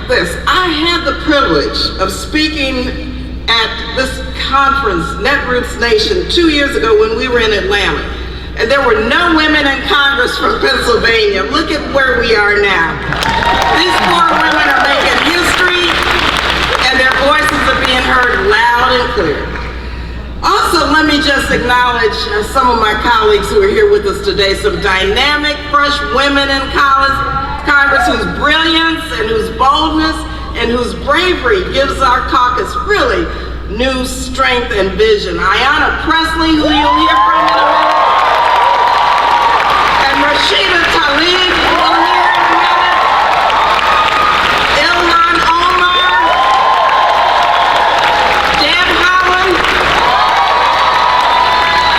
this. I had the privilege of speaking at this conference, Netroots Nation, 2 years ago when we were in Atlanta. And there were no women in Congress from Pennsylvania. Look at where we are now. These poor women are making history, and their voices are being heard loud and clear. Also, let me just acknowledge some of my colleagues who are here with us today, some dynamic, fresh women in Congress whose brilliance and whose boldness and whose bravery gives our caucus really new strength and vision. Ayanna Pressley, who you'll hear from in a minute, and Rashida Tlaib, who you'll hear in a minute, Ilhan Omar, Deb Haaland,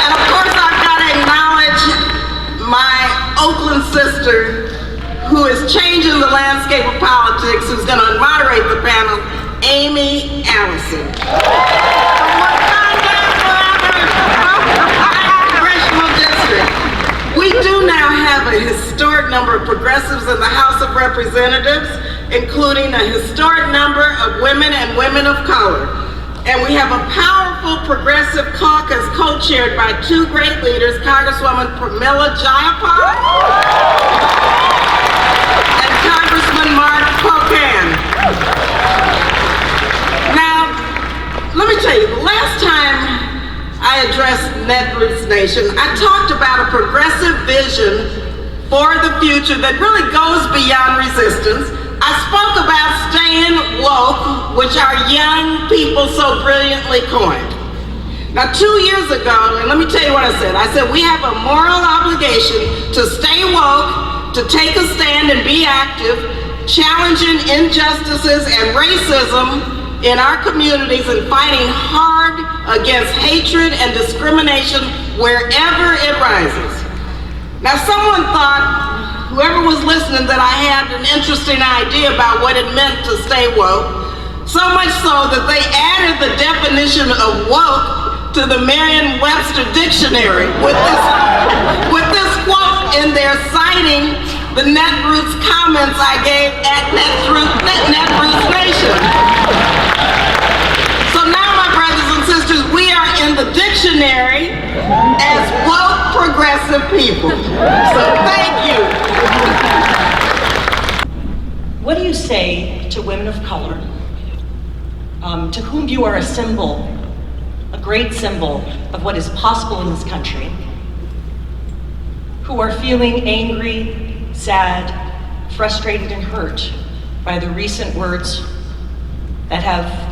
and of course I've got to acknowledge my Oakland sister, who is changing the landscape of politics, who's going to moderate the panel, Amy Allison. Congressional District. We do now have a historic number of progressives in the House of Representatives, including a historic number of women and women of color. And we have a powerful progressive caucus co-chaired by two great leaders, Congresswoman Pramila Jayapal and Congressman Mark Pocan. Now, let me tell you, the last time I addressed Netroots Nation, I talked about a progressive vision for the future that really goes beyond resistance. I spoke about staying woke, which our young people so brilliantly coined. Now, 2 years ago, and let me tell you what I said. I said we have a moral obligation to stay woke, to take a stand and be active, challenging injustices and racism in our communities and fighting hard against hatred and discrimination wherever it rises. Now, someone thought, whoever was listening, that I had an interesting idea about what it meant to stay woke, so much so that they added the definition of woke to the Merriam-Webster dictionary with this quote in there, citing the Netroots comments I gave at Netroots Nation. So now, my brothers and sisters, we are in the dictionary as woke progressive people. So thank you. What do you say to women of color, to whom you are a symbol, a great symbol of what is possible in this country, who are feeling angry, sad, frustrated, and hurt by the recent words that have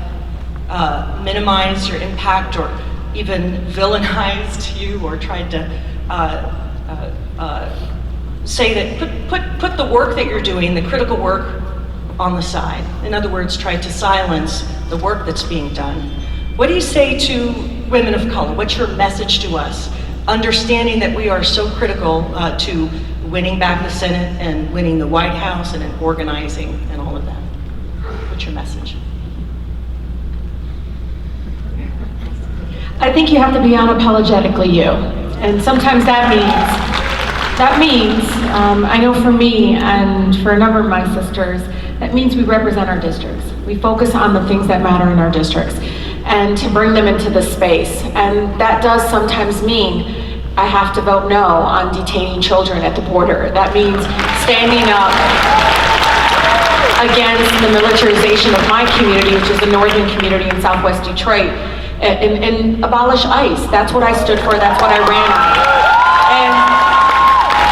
minimized your impact or even villainized you or tried to say that put the work that you're doing, the critical work, on the side. In other words, try to silence the work that's being done. What do you say to women of color? What's your message to us? Understanding that we are so critical to winning back the Senate and winning the White House and in organizing and all of that. What's your message? I think you have to be unapologetically you. And sometimes that means, I know for me and for a number of my sisters, that means we represent our districts. We focus on the things that matter in our districts and to bring them into the space. And that does sometimes mean I have to vote no on detaining children at the border. That means standing up against the militarization of my community, which is the northern community in Southwest Detroit, and abolish ICE. That's what I stood for, that's what I ran on. And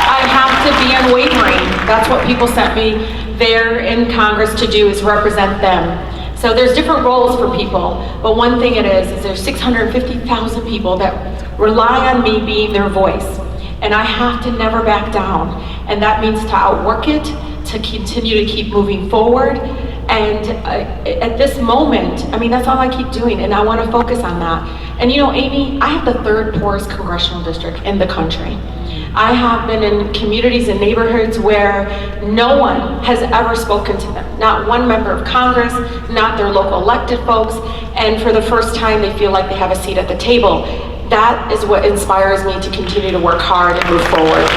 I have to be unwavering. That's what people sent me there in Congress to do, is represent them. So there's different roles for people, but one thing it is there's 650,000 people that rely on me being their voice. And I have to never back down. And that means to outwork it, to continue to keep moving forward. And at this moment, I mean, that's all I keep doing, and I want to focus on that. And you know, Amy, I have the third poorest congressional district in the country. I have been in communities and neighborhoods where no one has ever spoken to them. Not one member of Congress, not their local elected folks, and for the first time they feel like they have a seat at the table. That is what inspires me to continue to work hard and move forward.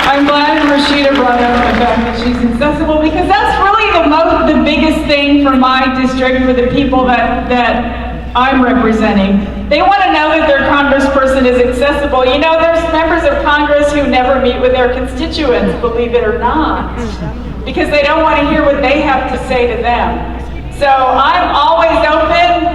I'm glad Rashida brought brought up the fact that she's accessible, because that's really the biggest thing for my district, for the people that I'm representing. They want to know that their congressperson is accessible. You know, there's members of Congress who never meet with their constituents, believe it or not, because they don't want to hear what they have to say to them. So I'm always open,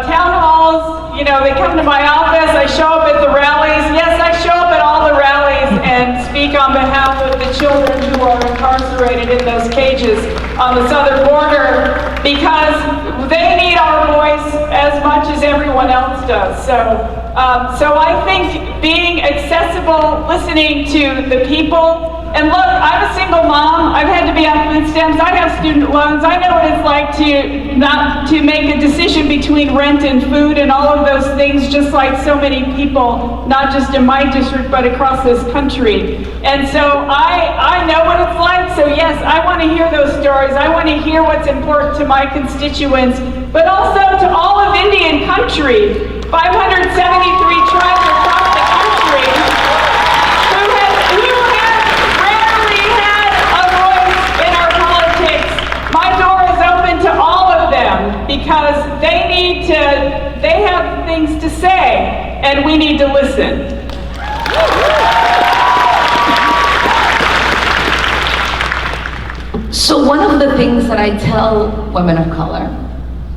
town halls, you know, they come to my office, I show up at the rallies. Yes, I show up at all the rallies and speak on behalf of the children who are incarcerated in those cages on the southern border, because they need our voice as much as everyone else does. So I think being accessible, listening to the people. And look, I'm a single mom. I've had to be on food stamps. I have student loans. I know what it's like to make a decision between rent and food and all of those things, just like so many people, not just in my district, but across this country. And so I know what it's like. So yes, I want to hear those stories. I want to hear what's important to my constituents, but also to all of Indian country, 573 tribes across the country. Because they have things to say, and we need to listen. So one of the things that I tell women of color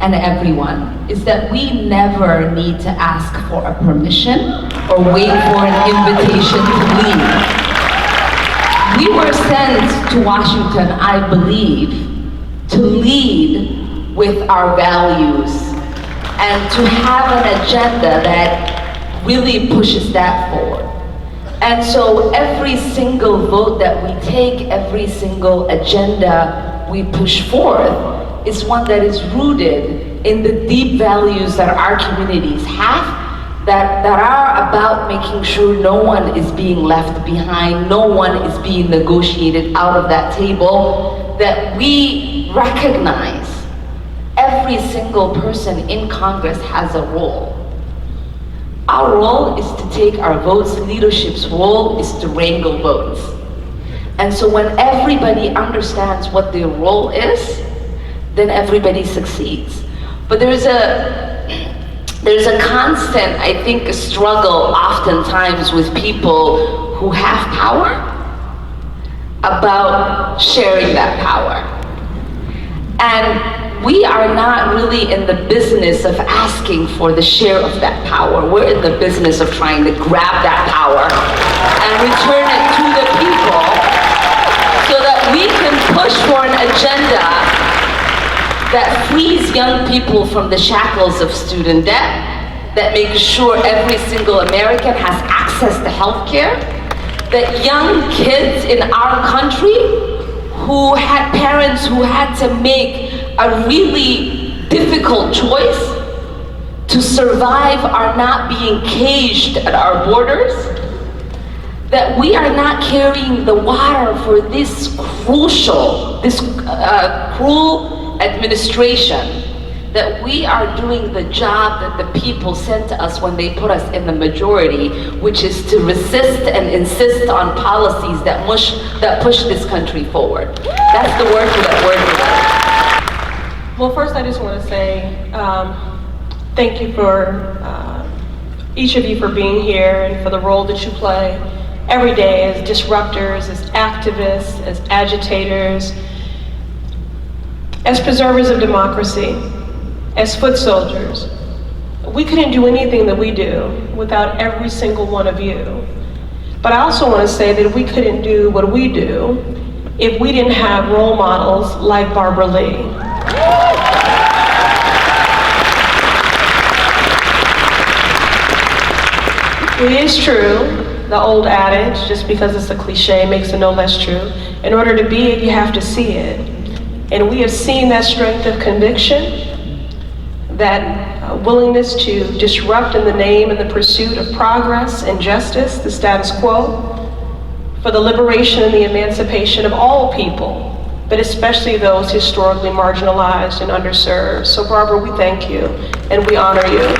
and everyone is that we never need to ask for a permission or wait for an invitation to leave. We were sent to Washington, I believe, to lead with our values and to have an agenda that really pushes that forward. And so every single vote that we take, every single agenda we push forth is one that is rooted in the deep values that our communities have, that are about making sure no one is being left behind, no one is being negotiated out of that table, that we recognize every single person in Congress has a role. Our role is to take our votes. Leadership's role is to wrangle votes. And so when everybody understands what their role is, then everybody succeeds. But there's a constant, I think, struggle oftentimes with people who have power about sharing that power. And we are not really in the business of asking for the share of that power. We're in the business of trying to grab that power and return it to the people so that we can push for an agenda that frees young people from the shackles of student debt, that makes sure every single American has access to health care, that young kids in our country who had parents who had to make a really difficult choice to survive are not being caged at our borders, that we are not carrying the water for this crucial, this cruel administration, that we are doing the job that the people sent to us when they put us in the majority, which is to resist and insist on policies that push this country forward. That's the work that we're doing. Well, first I just want to say thank you for each of you for being here and for the role that you play every day as disruptors, as activists, as agitators, as preservers of democracy, as foot soldiers. We couldn't do anything that we do without every single one of you. But I also want to say that we couldn't do what we do if we didn't have role models like Barbara Lee. It is true, the old adage, just because it's a cliche makes it no less true. In order to be it, you have to see it. And we have seen that strength of conviction, that willingness to disrupt in the name and the pursuit of progress and justice, the status quo, for the liberation and the emancipation of all people, but especially those historically marginalized and underserved. So Barbara, we thank you and we honor you.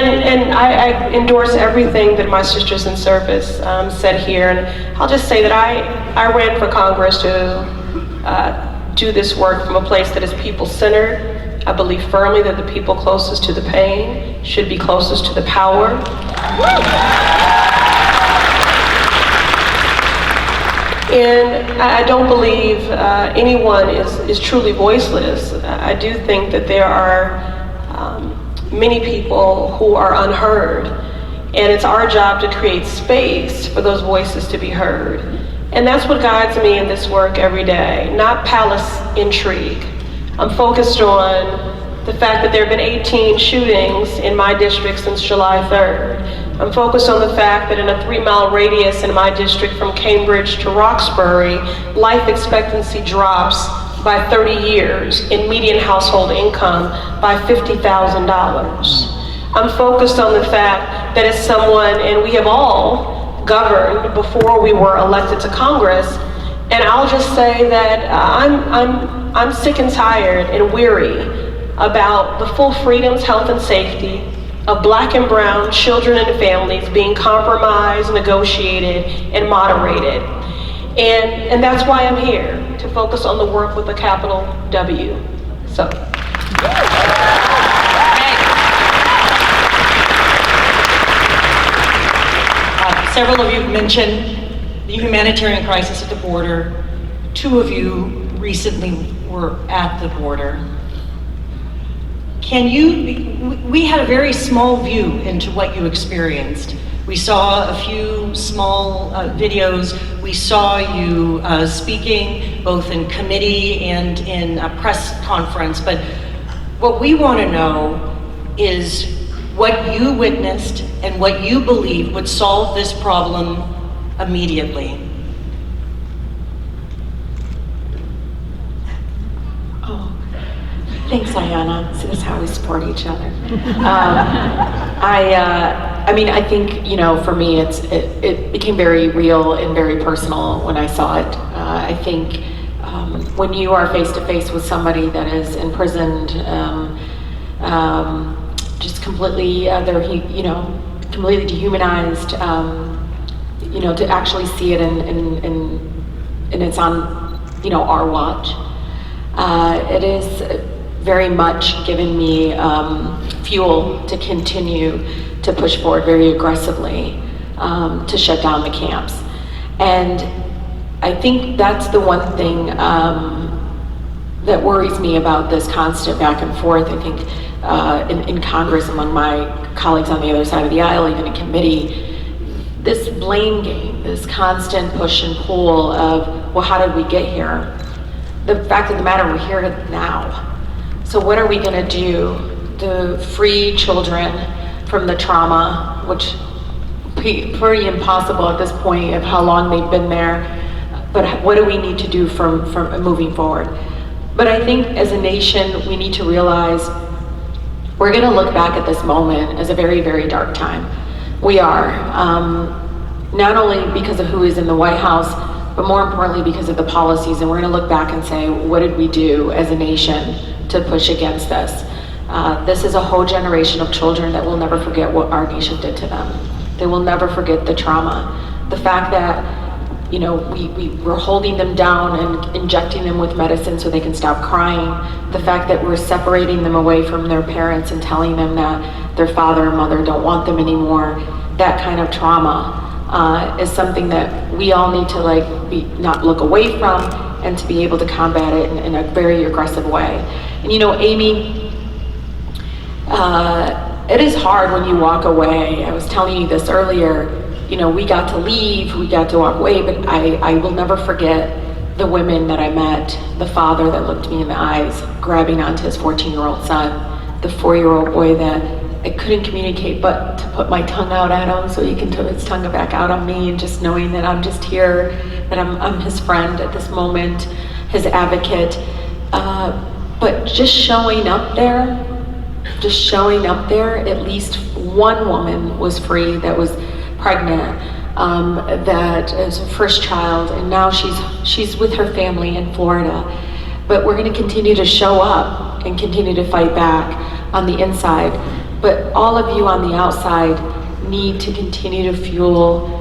And I endorse everything that my sisters in service said here. And I'll just say that I ran for Congress to do this work from a place that is people-centered. I believe firmly that the people closest to the pain should be closest to the power. And I don't believe anyone is truly voiceless. I do think that there are many people who are unheard, and it's our job to create space for those voices to be heard. And that's what guides me in this work every day, not palace intrigue. I'm focused on the fact that there have been 18 shootings in my district since July 3rd. I'm focused on the fact that in a 3-mile radius in my district from Cambridge to Roxbury, life expectancy drops by 30 years in median household income by $50,000. I'm focused on the fact that as someone, and we have all governed before we were elected to Congress, and I'll just say that I'm sick and tired and weary about the full freedoms, health, and safety of Black and brown children and families being compromised, negotiated, and moderated. And that's why I'm here, to focus on the work with a capital W. So. Several of you mentioned the humanitarian crisis at the border. 2 of you recently were at the border. We had a very small view into what you experienced. We saw a few small videos. We saw you speaking both in committee and in a press conference. But what we want to know is what you witnessed and what you believe would solve this problem immediately. Thanks, Ayanna. See, that's how we support each other. I mean, I think, you know, for me, it became very real and very personal when I saw it. I think when you are face to face with somebody that is imprisoned, just completely, completely dehumanized, to actually see it and it's on, our watch. It is very much given me fuel to continue to push forward very aggressively to shut down the camps. And I think that's the one thing that worries me about this constant back and forth. I think in Congress, among my colleagues on the other side of the aisle, even in committee, this blame game, this constant push and pull of, well, how did we get here? The fact of the matter, we're here now. So what are we gonna do to free children from the trauma, which pretty impossible at this point of how long they've been there, but what do we need to do from moving forward? But I think as a nation, we need to realize we're gonna look back at this moment as a very, very dark time. We are, not only because of who is in the White House, but more importantly because of the policies, and we're gonna look back and say, what did we do as a nation to push against this? This is a whole generation of children that will never forget what our nation did to them. They will never forget the trauma. The fact that, we were holding them down and injecting them with medicine so they can stop crying. The fact that we're separating them away from their parents and telling them that their father and mother don't want them anymore. That kind of trauma is something that we all need to not look away from and to be able to combat it in a very aggressive way. And Amy, it is hard when you walk away. I was telling you this earlier, we got to leave, we got to walk away, but I will never forget the women that I met, the father that looked me in the eyes, grabbing onto his 14-year-old son, the 4-year-old boy that I couldn't communicate but to put my tongue out at him so he can put his tongue back out on me, and just knowing that I'm just here, that I'm his friend at this moment, his advocate. But just showing up there, at least one woman was free that was pregnant, that is her first child, and now she's with her family in Florida. But we're gonna continue to show up and continue to fight back on the inside. But all of you on the outside need to continue to fuel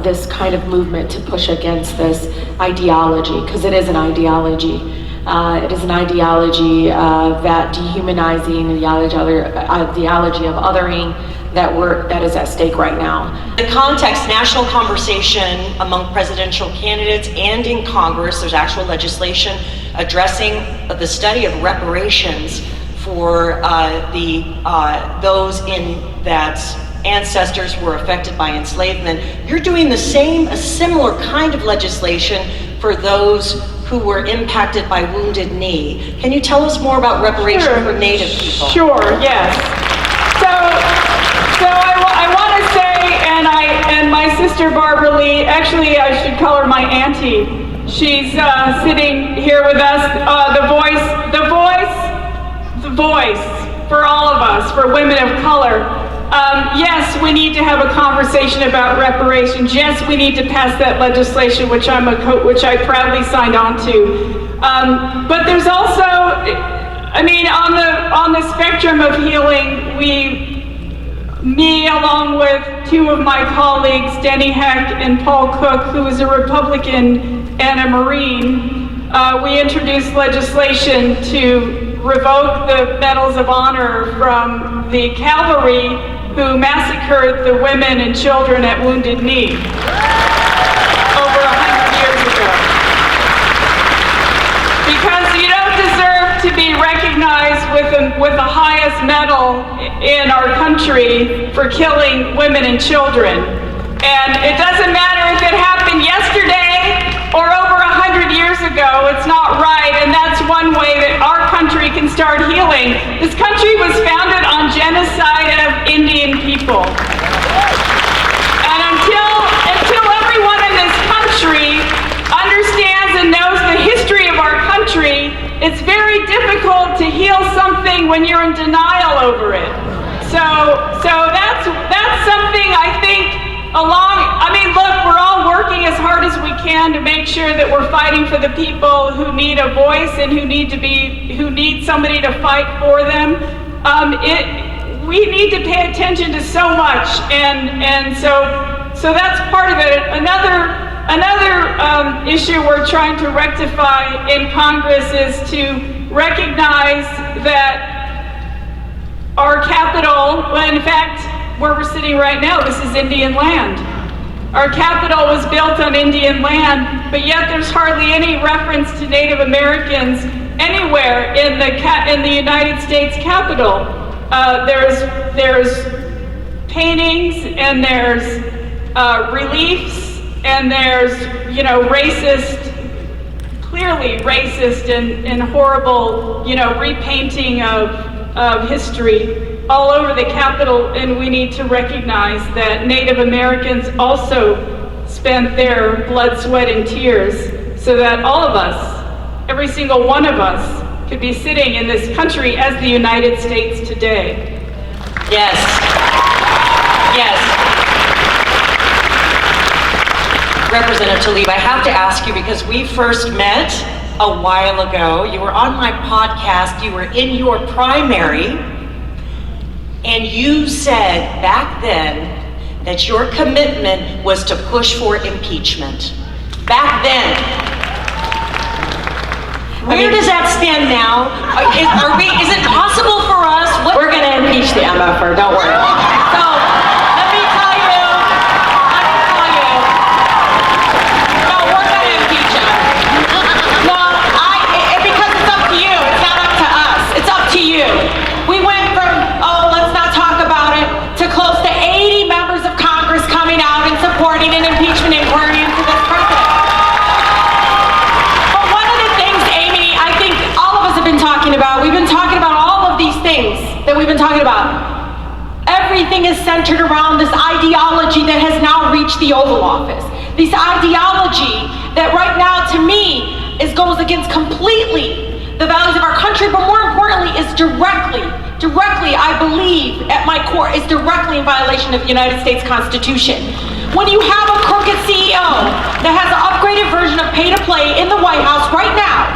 this kind of movement to push against this ideology, because it is an ideology. It is an ideology that dehumanizing ideology of othering that is at stake right now. The context, national conversation among presidential candidates and in Congress, there's actual legislation addressing the study of reparations for those that ancestors were affected by enslavement. You're doing a similar kind of legislation for those who were impacted by Wounded Knee. Can you tell us more about reparation for Native people? Sure, yes. So I want to say, and my sister Barbara Lee, actually I should call her my auntie. She's sitting here with us. The voice for all of us, for women of color. Yes, we need to have a conversation about reparations. Yes, we need to pass that legislation, which I proudly signed on to. But there's also, I mean, on the spectrum of healing, me along with two of my colleagues, Denny Heck and Paul Cook, who is a Republican and a Marine, we introduced legislation to revoke the Medals of Honor from the cavalry who massacred the women and children at Wounded Knee over 100 years ago. Because you don't deserve to be recognized with the highest medal in our country for killing women and children. And it doesn't matter if it happened yesterday or over 100 years ago, it's not right, and that's one way that our country can start healing. This country was founded on genocide of Indian people. And until everyone in this country understands and knows the history of our country, it's very difficult to heal something when you're in denial over it. So that's something I think look, we're all working as hard as we can to make sure that we're fighting for the people who need a voice and who need somebody to fight for them. We need to pay attention to so much, and so that's part of it. Another issue we're trying to rectify in Congress is to recognize that our capital, well, in fact, where we're sitting right now, this is Indian land. Our capital was built on Indian land, but yet there's hardly any reference to Native Americans anywhere in the United States Capitol. There's paintings and there's reliefs and there's clearly racist and horrible repainting of history all over the Capitol, and we need to recognize that Native Americans also spent their blood, sweat, and tears so that all of us, every single one of us, could be sitting in this country as the United States today. Yes. Yes. Representative Tlaib, I have to ask you, because we first met a while ago. You were on my podcast, you were in your primary, and you said back then that your commitment was to push for impeachment. Back then. Where does that stand now? Is it possible for us? We're going to impeach the MFR, don't worry. So, let me tell you. No, we're going to impeach him. No, because it's up to you. It's not up to us. It's up to you. We went from, let's not talk about it, to close to 80 members of Congress coming out and supporting an impeachment inquiry into this president. But one of the things, Amy, I think all of us have been talking about, we've been talking about all of these things that we've been talking about. Everything is centered around this ideology that has now reached the Oval Office. This ideology that right now, to me, goes against completely the values of our country, but more importantly, is directly, I believe, at my core, is directly in violation of the United States Constitution. When you have a crooked CEO that has an upgraded version of pay to play in the White House right now,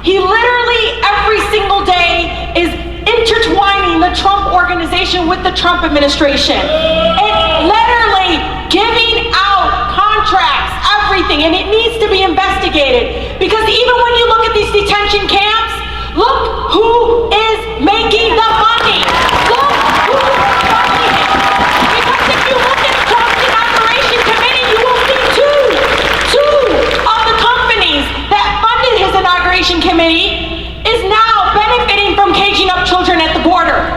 he literally every single day is intertwining the Trump organization with the Trump administration. It's literally giving out contracts, everything, and it needs to be investigated. Because even when you look at these detention camps, look who is making the money. Look who is funding it. Because if you look at Trump's inauguration committee, you will see two of the companies that funded his inauguration committee is now benefiting from caging up children at the border.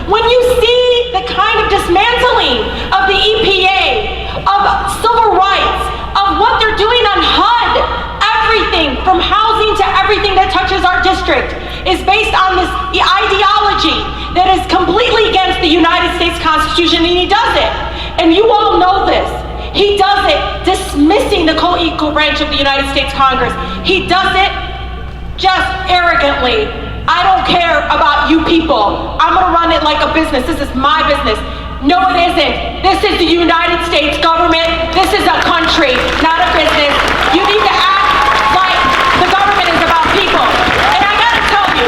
When you see the kind of dismantling of the EPA, of civil rights, of what they're doing on HUD, everything from housing to everything that touches our district is based on this ideology that is completely against the United States Constitution, and he does it. And you all know this. He does it dismissing the co-equal branch of the United States Congress. He does it just arrogantly. I don't care about you people. I'm gonna run it like a business. This is my business. No, it isn't. This is the United States government. This is a country, not a business. You need to act like the government is about people. And I gotta tell you,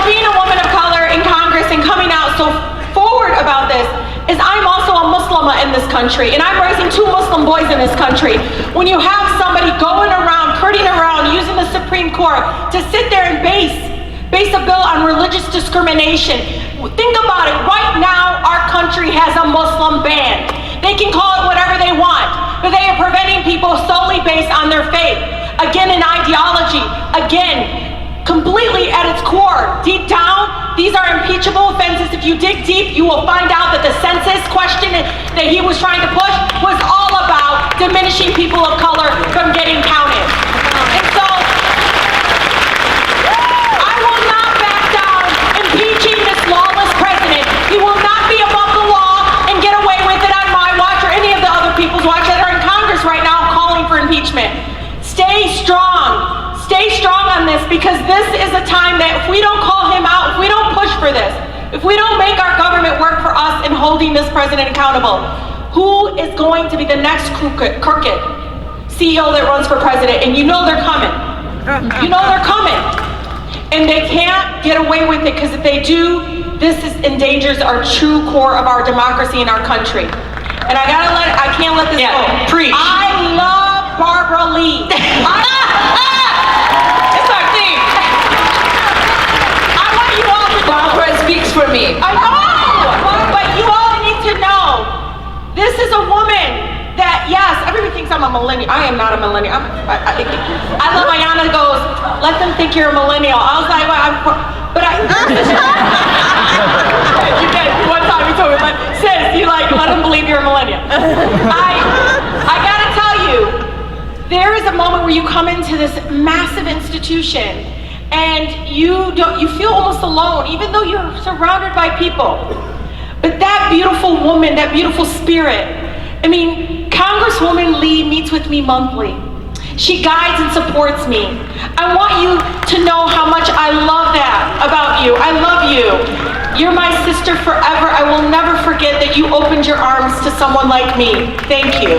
being a woman of color in Congress and coming out so forward about this is I'm also a Muslimah in this country, and I'm raising 2 Muslim boys in this country. When you have somebody going around, hurting around, using the Supreme Court to sit there and base a bill on religious discrimination, think about it. Right now, our country has a Muslim ban. They can call it whatever they want, but they are preventing people solely based on their faith. Again, an ideology. Again, completely at its core, deep down, these are impeachable offenses. If you dig deep, you will find out that the census question that he was trying to push was all about diminishing people of color from getting counted. And so, I will not back down impeaching this lawless president. He will not be above the law and get away with it on my watch or any of the other people's watch that are in Congress right now calling for impeachment. Stay strong. Stay strong on this, because this is a time that if we don't call him out, if we don't push for this, if we don't make our government work for us in holding this president accountable, who is going to be the next crooked CEO that runs for president? And you know they're coming. You know they're coming. And they can't get away with it, because if they do, endangers our true core of our democracy in our country. And I can't let this go. Preach. I love Barbara Lee. Barbara speaks for me. I know, but you all need to know, this is a woman that, yes, everybody thinks I'm a millennial. I am not a millennial. I love Ayanna goes, let them think you're a millennial. I was like, you did, one time you told me, but sis, you let them believe you're a millennial. I gotta tell you, there is a moment where you come into this massive institution and you feel almost alone, even though you're surrounded by people. But that beautiful woman, that beautiful spirit, Congresswoman Lee meets with me monthly. She guides and supports me. I want you to know how much I love that about you. I love you. You're my sister forever. I will never forget that you opened your arms to someone like me. Thank you.